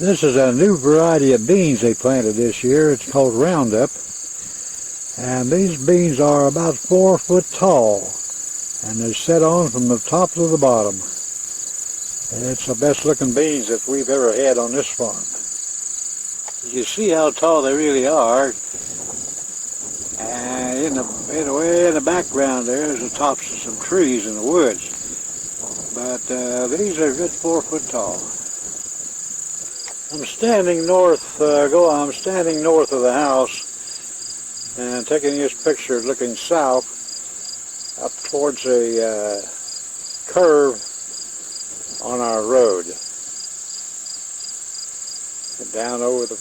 This is a new variety of beans they planted this year. It's called Roundup. And these beans are about 4 foot tall. And they're set on from the top to the bottom. It's the best looking beans that we've ever had on this farm. You see how tall they really are. And way in the background there is the tops of some trees in the woods. But these are a good 4 foot tall. I'm standing north of the house and taking this picture looking south up towards a curve on our road. Down over the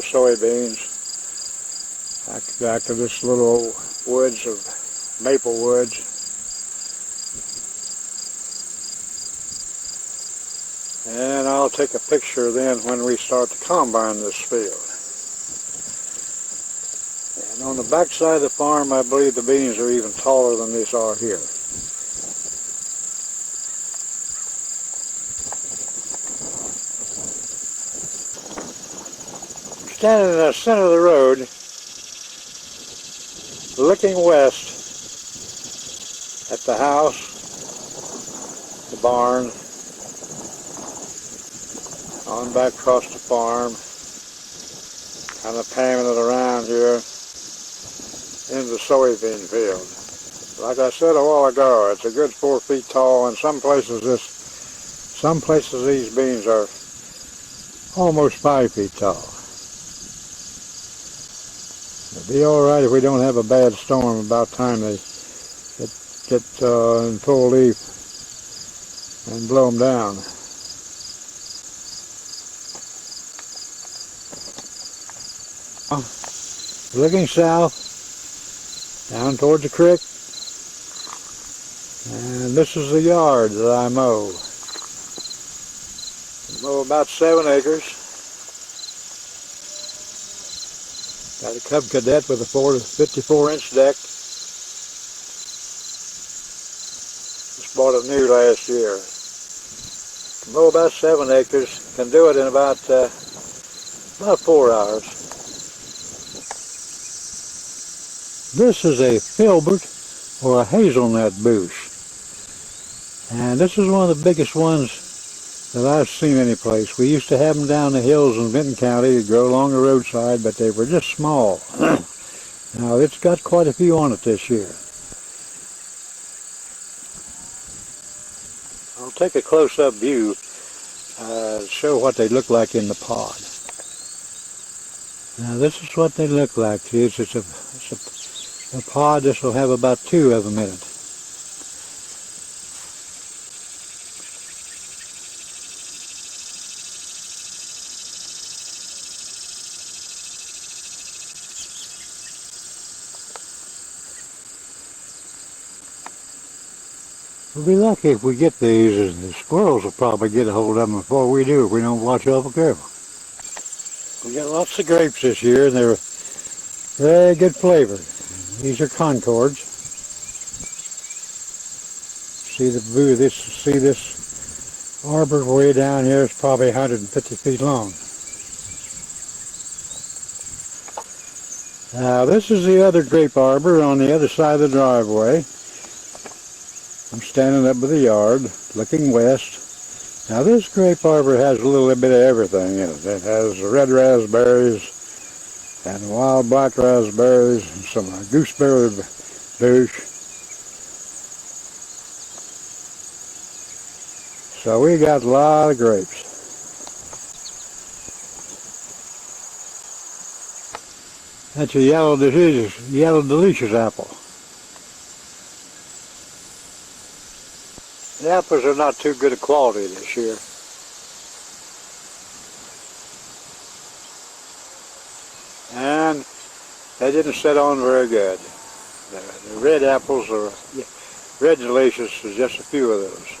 soybeans, back to this little woods of maple woods. And I'll take a picture then when we start to combine this field. And on the back side of the farm, I believe the beans are even taller than these are here. Standing in the center of the road, looking west at the house, the barn, on back across the farm, kind of panning it around here into the soybean field. Like I said a while ago, it's a good 4 feet tall, and some places these beans are almost 5 feet tall. It'll be all right if we don't have a bad storm about time they get in full leaf and blow them down. Looking south, down towards the creek, and this is the yard that I mow. I mow about 7 acres. Got a Cub Cadet with a 54-inch deck. Just bought it new last year. Mow about 7 acres. Can do it in about 4 hours. This is a filbert or a hazelnut bush. And this is one of the biggest ones that I've seen any place. We used to have them down the hills in Benton County that grow along the roadside, but they were just small. Now it's got quite a few on it this year. I'll take a close-up view to show what they look like in the pod. Now this is what they look like. It's a pod. This will have about 2 of them in it. We'll be lucky if we get these, and the squirrels will probably get a hold of them before we do if we don't watch awful careful. We got lots of grapes this year, and they're very good flavor. These are Concords. See this arbor way down here is probably 150 feet long. Now this is the other grape arbor on the other side of the driveway. I'm standing up by the yard, looking west. Now this grape arbor has a little bit of everything in it. It has red raspberries and wild black raspberries and some gooseberry bush. So we got a lot of grapes. That's a yellow delicious apple. The apples are not too good a quality this year. And they didn't set on very good. The red apples are, red delicious is just a few of those.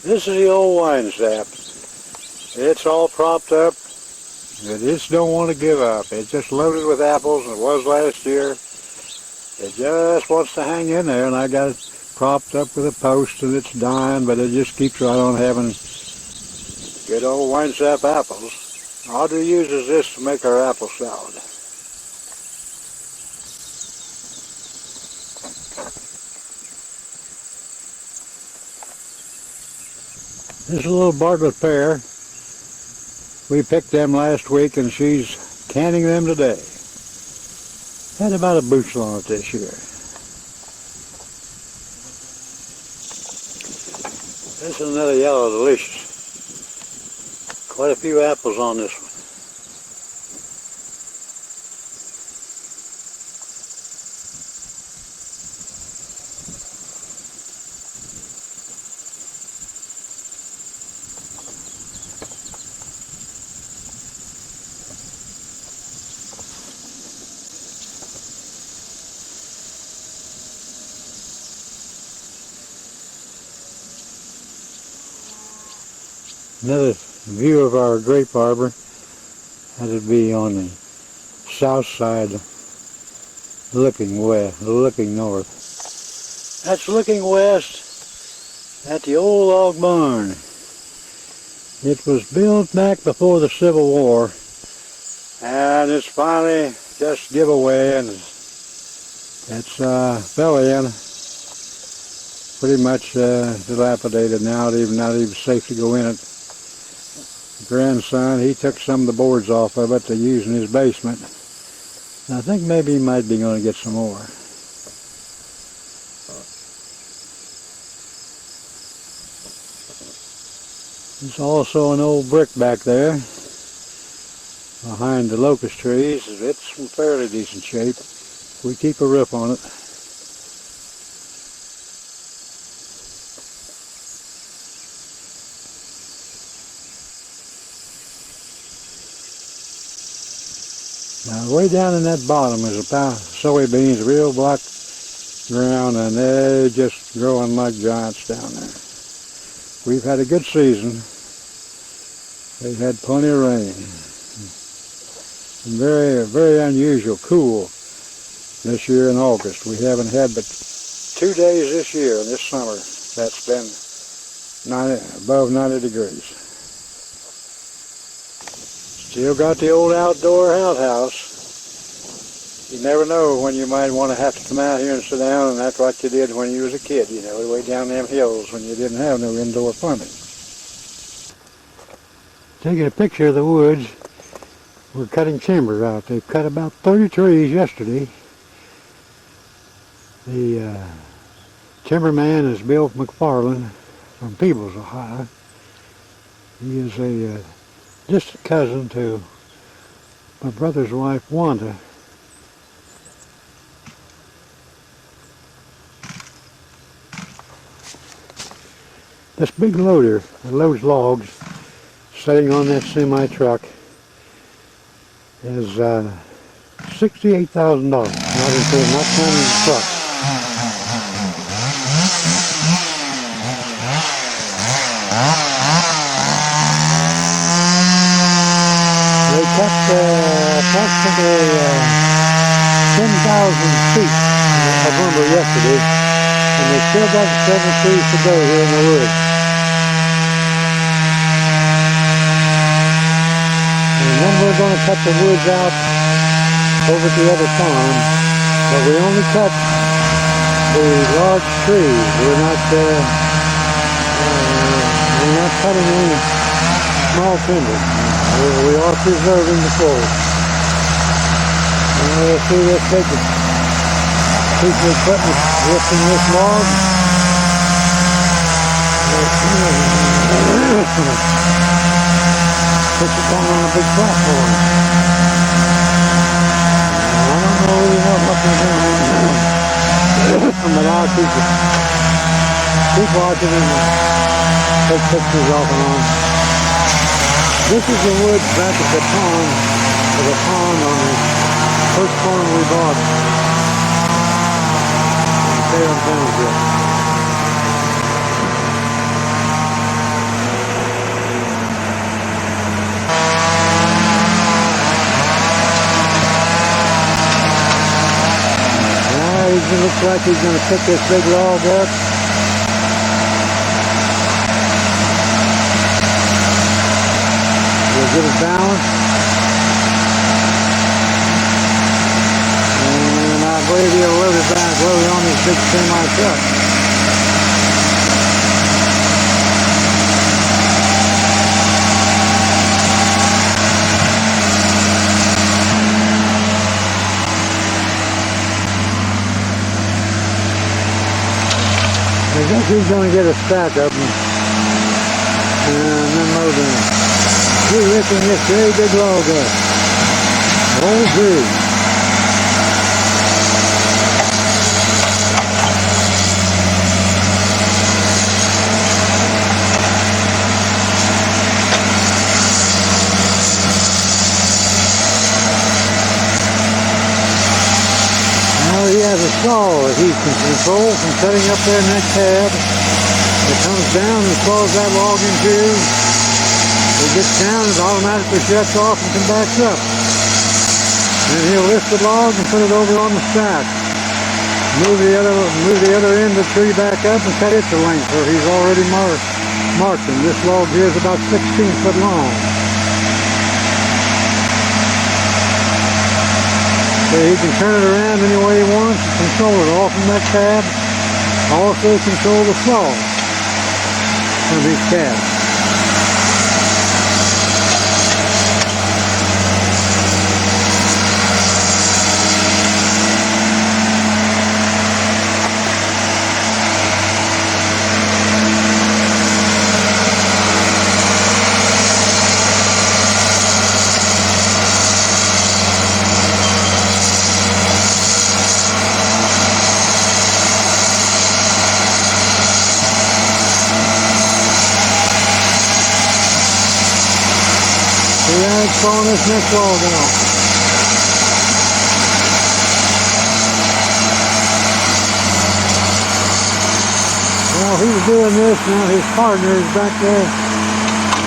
This is the old wine sap. It's all propped up. It just don't want to give up. It's just loaded with apples, and it was last year. It just wants to hang in there, and I got it propped up with a post, and it's dying, but it just keeps right on having Good old winesap apples. Audrey uses this to make her apple salad. This is a little Bartlett pear. We picked them last week and she's canning them today. Had about a bushel on it this year. This is another yellow delicious. Quite a few apples on this one. Another view of our grape arbor. That'd be on the south side, looking west, looking north. That's looking west at the old log barn. It was built back before the Civil War, and it's finally just give away, and it's fell in. Pretty much dilapidated now. It's not even safe to go in it. Grandson, he took some of the boards off of it to use in his basement. And I think maybe he might be going to get some more. There's also an old brick back there behind the locust trees. It's in fairly decent shape. We keep a roof on it. Now, way down in that bottom is a pile of soybeans, real black ground, and they're just growing like giants down there. We've had a good season. They've had plenty of rain. And very, very unusual cool this year in August. We haven't had but 2 days this year, this summer, that's been above 90 degrees. Still got the old outdoor outhouse. You never know when you might want to have to come out here and sit down and act like you did when you was a kid, you know, way down them hills when you didn't have no indoor plumbing. Taking a picture of the woods. We're cutting timber out. They've cut about 30 trees yesterday. The timberman is Bill McFarland from Peebles, Ohio. He is a distant cousin to my brother's wife, Wanda. This big loader that loads logs sitting on that semi-truck is $68,000, not counting the truck. They cut approximately 10,000 feet of lumber yesterday, and they still got several trees to go here in the woods. And then we're going to cut the woods out over at the other farm, but we only cut the large trees. We're not cutting any small timber. We are preserving the forest. And we'll see this taking. People are putting lifting this log. Puts it down on a big platform. I don't know really what they're doing, but I'll keep watching and take pictures off and on. This is the woods back at the pond, on the first farm we bought in Salem Township. Now it looks like he's going to pick this big log up. get it balanced. And I believe he'll load it back, load it on this big semi truck. I think he's going to get a stack of them and then load them. He's lifting this very big log up. Old tree. Now he has a saw that he can control from setting up there in that cab. It comes down and saws that log in two. It gets down, it automatically shuts off and can back up. Then he'll lift the log and put it over on the stack. Move the other end of the tree back up and cut it to length where he's already marked them. This log here is about 16 foot long. So he can turn it around any way he wants, control it all from that cab. Also control the saw from his cab. Yeah, it's throwing this next log out. While he's doing this, now his partner is back there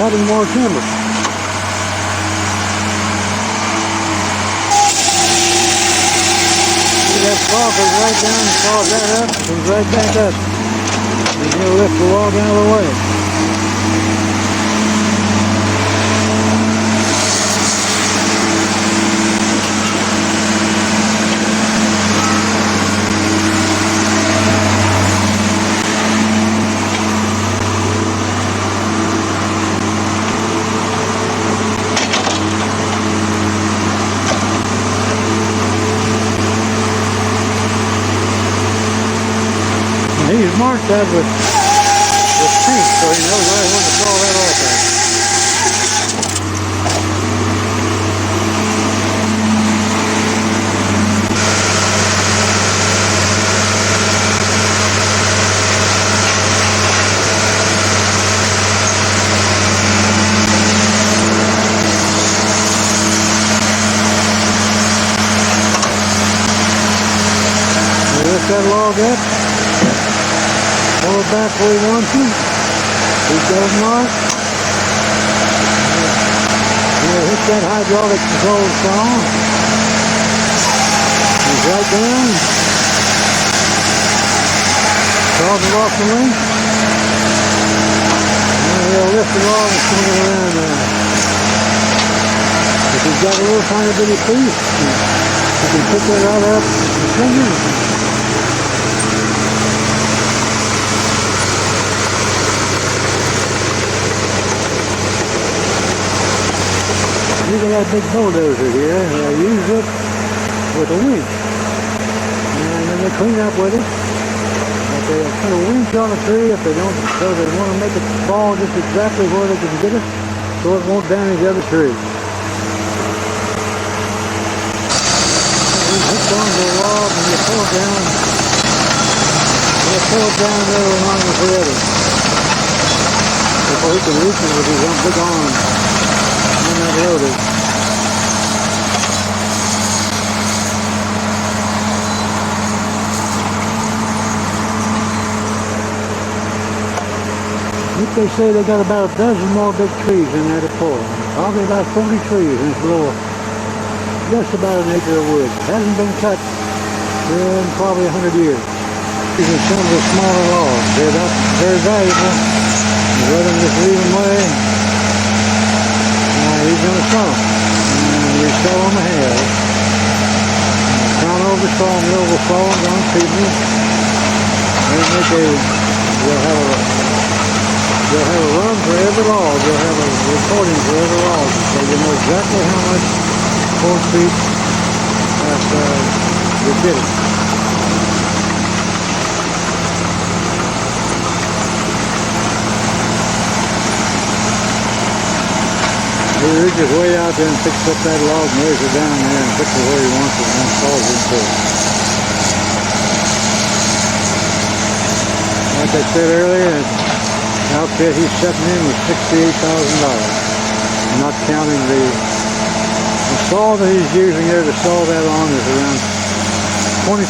cutting more timber. See, that saw goes right down and saws that up, comes right back up. And he'll lift the log out of the way. He's marked that with paint, so he knows right when to saw that off at. Lift that log up. Pull it back where he wants to. He's got it marked. He'll hit that hydraulic control saw. He's right down. Saws it off the length. And he'll lift the log and swing it around there. If he's got a little tiny bitty piece, he can pick that right up with his fingers. They got a big bulldozer here, and they use it with a winch. And then they clean up with it. But they put a winch on a tree if they don't, so they want to make it fall just exactly where they can get it, so it won't damage the other tree. You hook onto the log and you pull it down. You pull it down there along with the other. Before he can reach it with his own big arm. On that loader. I think they say they got about a dozen more big trees in there to pull. Probably about 40 trees in this little, just about an acre of wood. Hasn't been cut in probably 100 years. These are some of the smaller logs. They're not very valuable. You let them just leave them lay. He's saw. And we sell them a half. Crown over sawmill will fall on people. They'll have a run for every log. You'll have a recording for every log. So you know exactly how much board feet that you're getting. He reaches way out there and picks up that log and lays it down there and puts it where he wants it and then saws it into it. Like I said earlier, the outfit he's setting in was $68,000. Not counting the saw that he's using there to saw that on is around $20,000.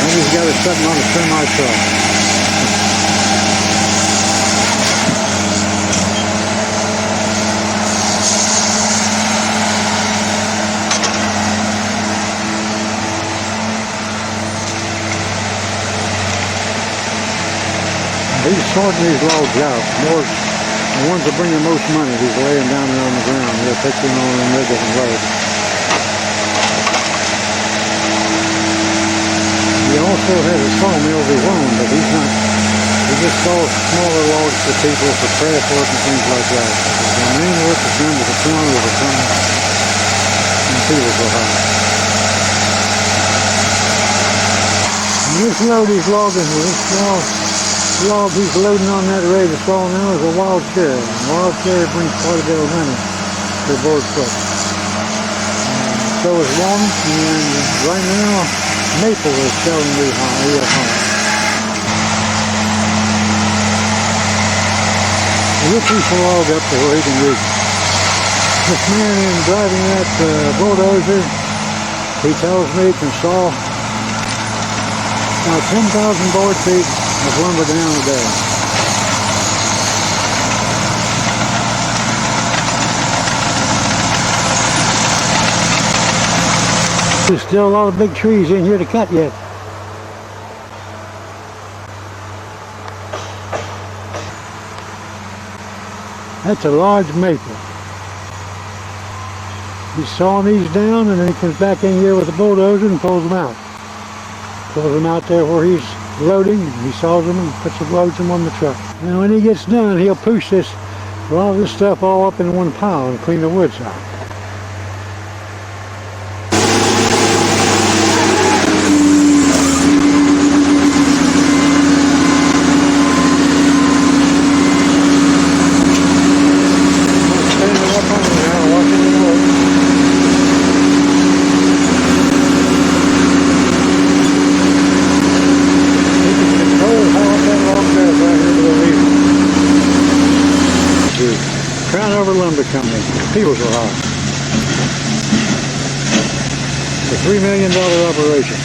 And he's got it sitting on a semi-truck. He's sorting these logs out. More, the ones that bring the most money, he's laying down there on the ground. He'll take them on and rig it and load. He also has a sawmill of his own, but he's not. He just saws smaller logs for people for craft work and things like that. The main work is done with the town of the town and people go high. And this load he's logging with, this log he's loading on that ready to saw now is a wild cherry. Wild cherry brings quite a bit of money to the board foot. So is walnut, and right now maple is selling real high. We'll piece the log up to where he can reach it. This man in driving that bulldozer, he tells me he can saw about 10,000 board feet of lumber down a day. There's still a lot of big trees in here to cut yet. That's a large maple. He's sawing these down and then he comes back in here with a bulldozer and pulls them out. Pulls them out there where he's loading, he saws them and loads them on the truck. And when he gets done, he'll push a lot of this stuff all up in one pile and clean the woods out. Lumber Company, Peoples, Ohio. It's a $3 million operation.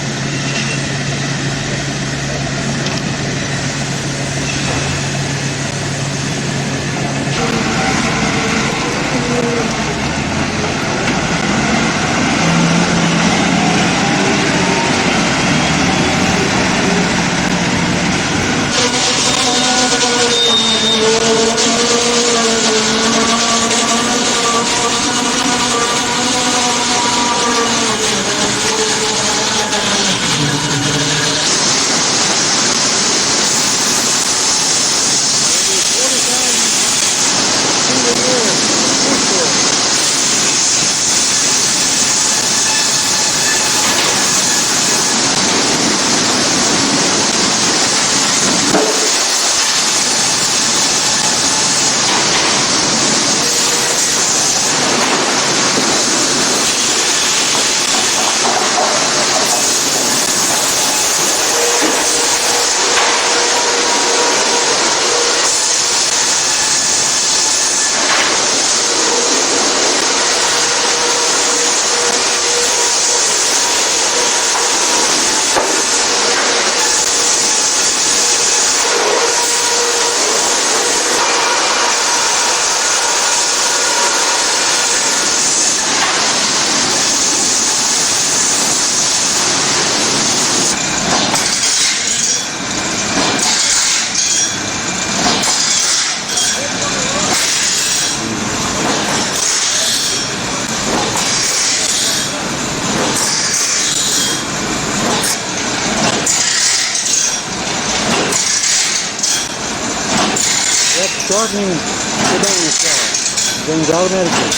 shortening the band saw. It runs automatically.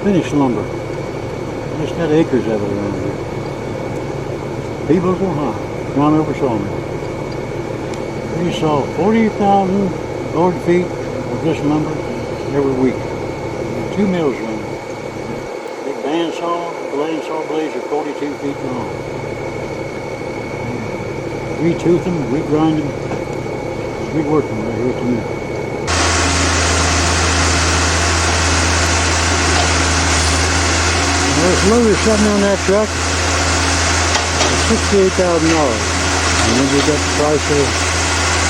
Finished lumber. Just got acres of it around here. Peebles, Ohio. Gone over sawmill. We saw 40,000 board feet of this lumber every week. 2 mills running. Big band saw, saw blades are 42 feet long. Retooth them, regrind them. Rework them right here at the mill. This loader sitting on that truck is $68,000. And then you got the price of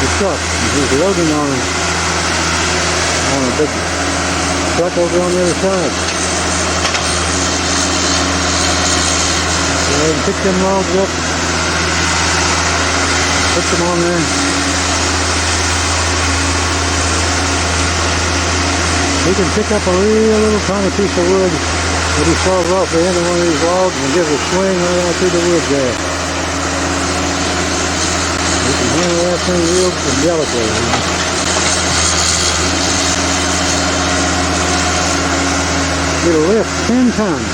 the truck. He's loading on a big truck over on the other side. Go ahead and pick them logs up. Put them on there. He can pick up a real little tiny piece of wood that he saws off the end of one of these logs and gives a swing right out through the wood there. You can handle that thing real delicately. It'll lift 10 tons.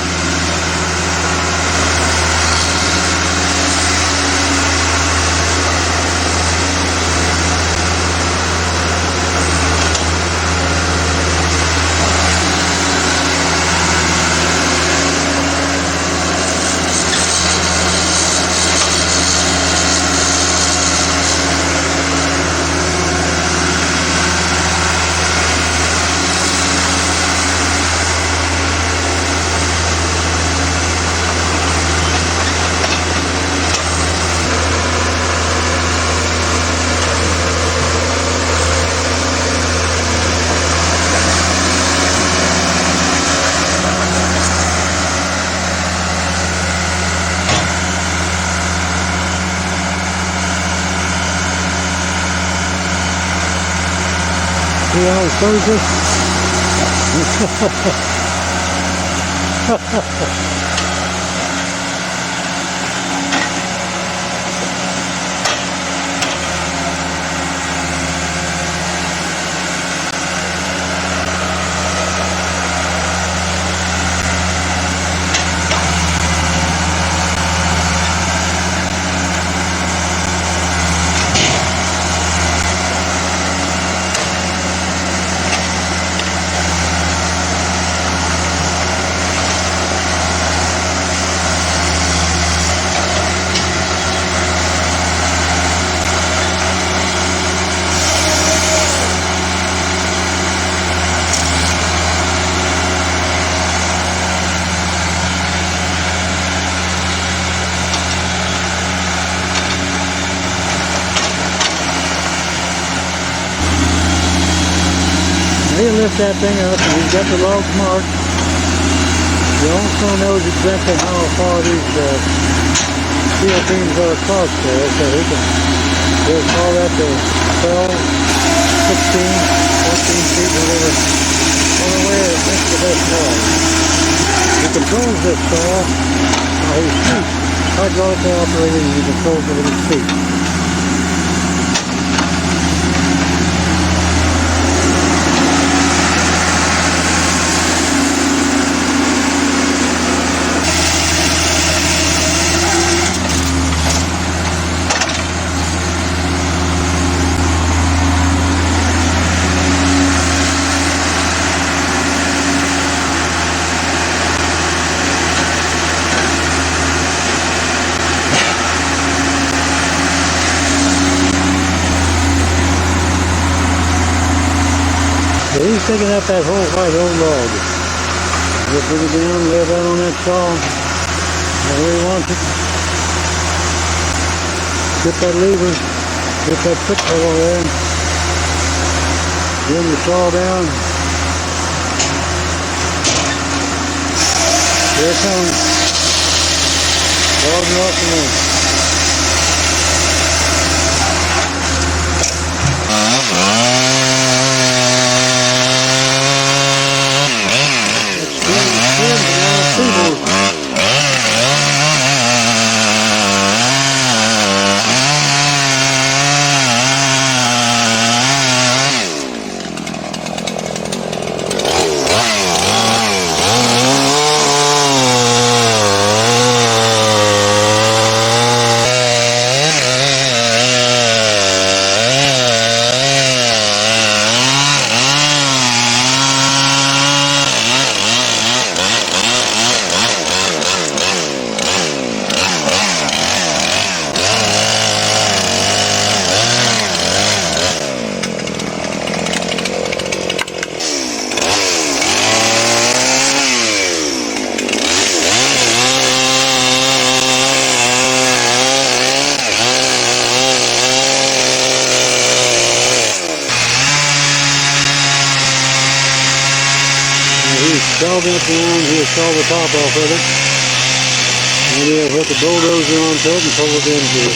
See how it shows us? He'll lift that thing up and he's got the logs marked. He also knows exactly how far these steel beams are across there, so he'll call that to 12, 16, 14 feet, whatever way it makes the best noise. He controls this saw by his feet. Hydraulically operated, and he controls it with his feet. But he's picking up that whole white old log. Just bring it down, lay it down on that saw, and where he wants it. Get that lever, get that foot pedal there. Bring the saw down. Here it comes. Log off the line. Sawed it down, he'll saw the top off of it, and he'll hook a bulldozer onto it and pull it into it.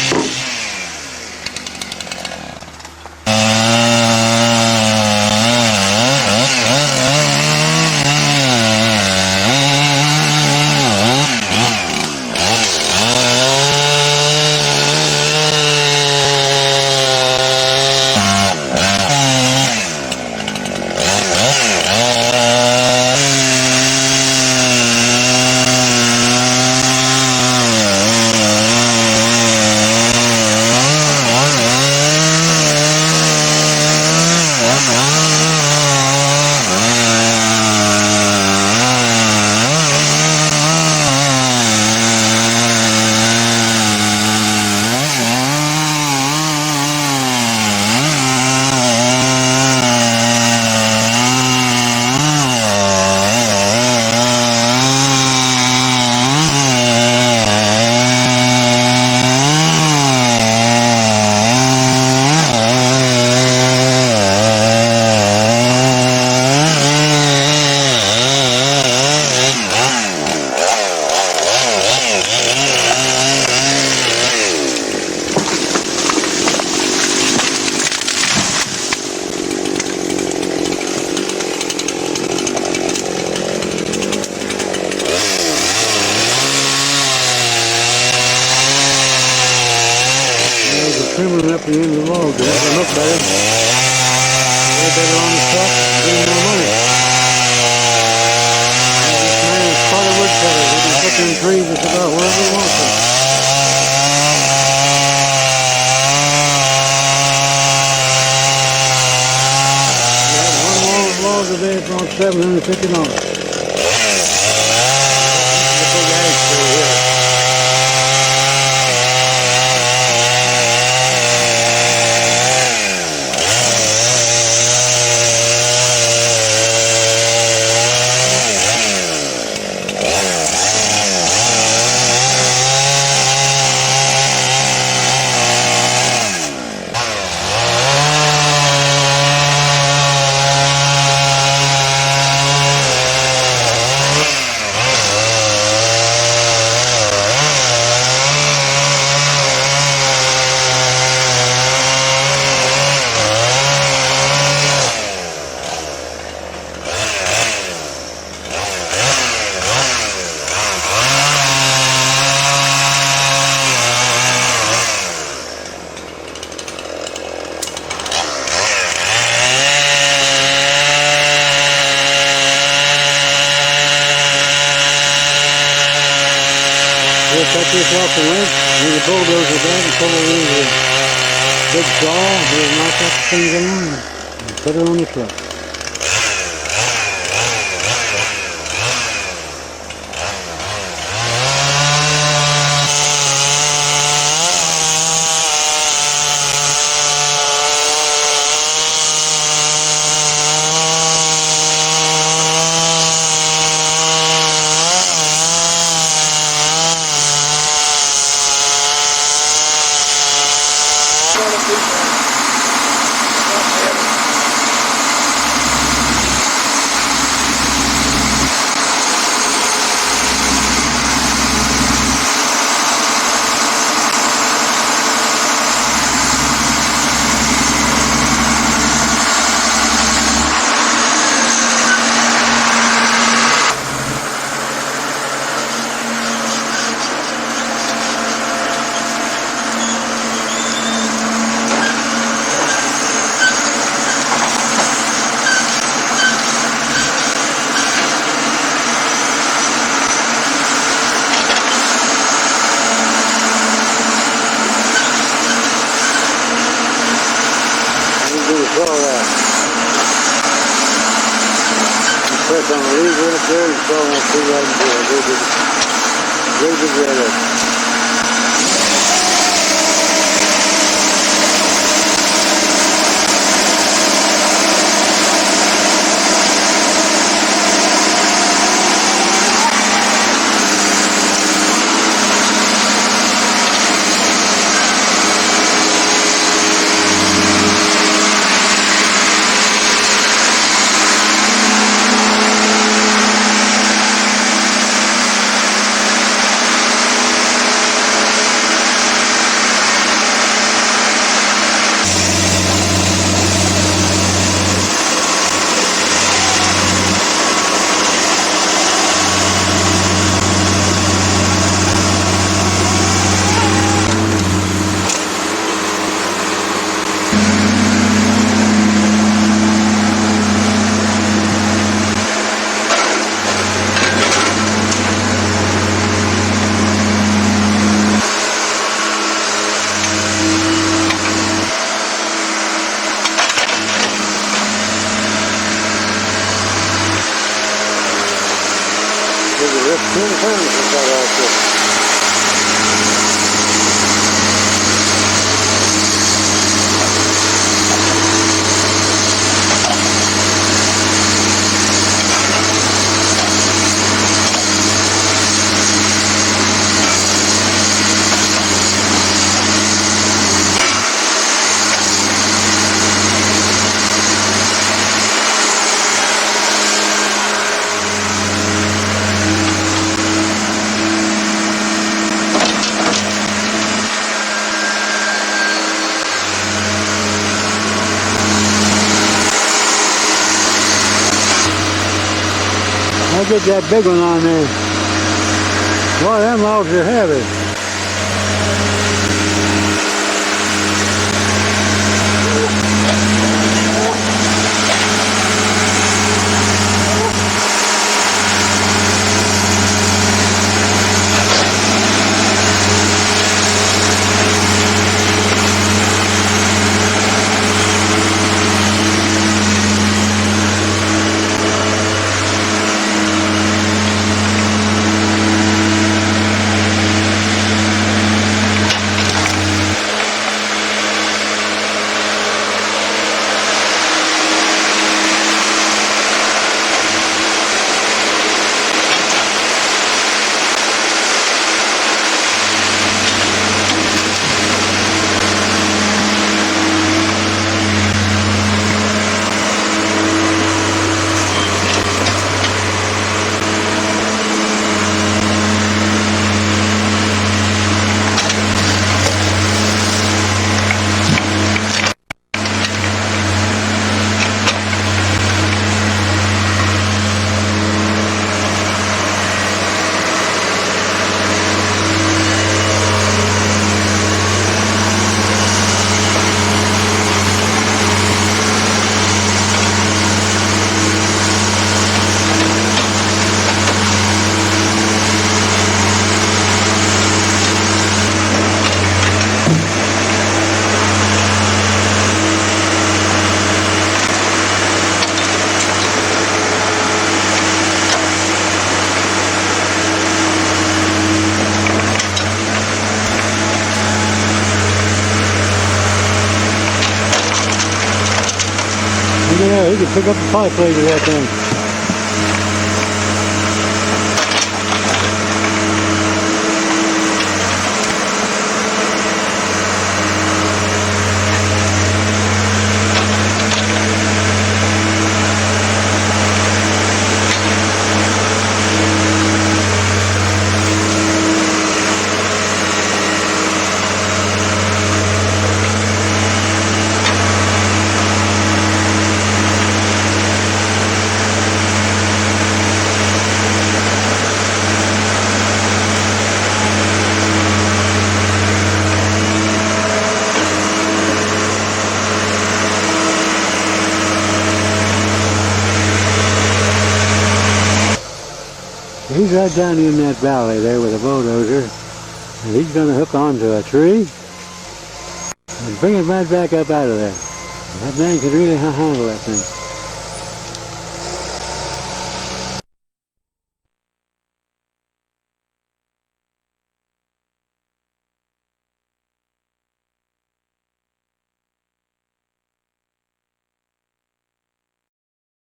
Trimming up the end of the log to make it look better. Way better on the truck, getting more money. This man is part of woodcutter. We can put them trees just about wherever we want them. We have one log today, it's on $750. This is a big ash tree here. We'll cut this off the length, bring the bulldozer back and pull it into the big saw, we'll knock that thing down and put it on the truck. Press on the lever up there and throw that through right into it. Go together. I'll get that big one on there. Boy, them logs are heavy. Yeah, he can pick up the pipe plate of that thing. He's right down in that valley there with a bulldozer, and he's going to hook onto a tree and bring it right back up out of there. That man can really handle that thing.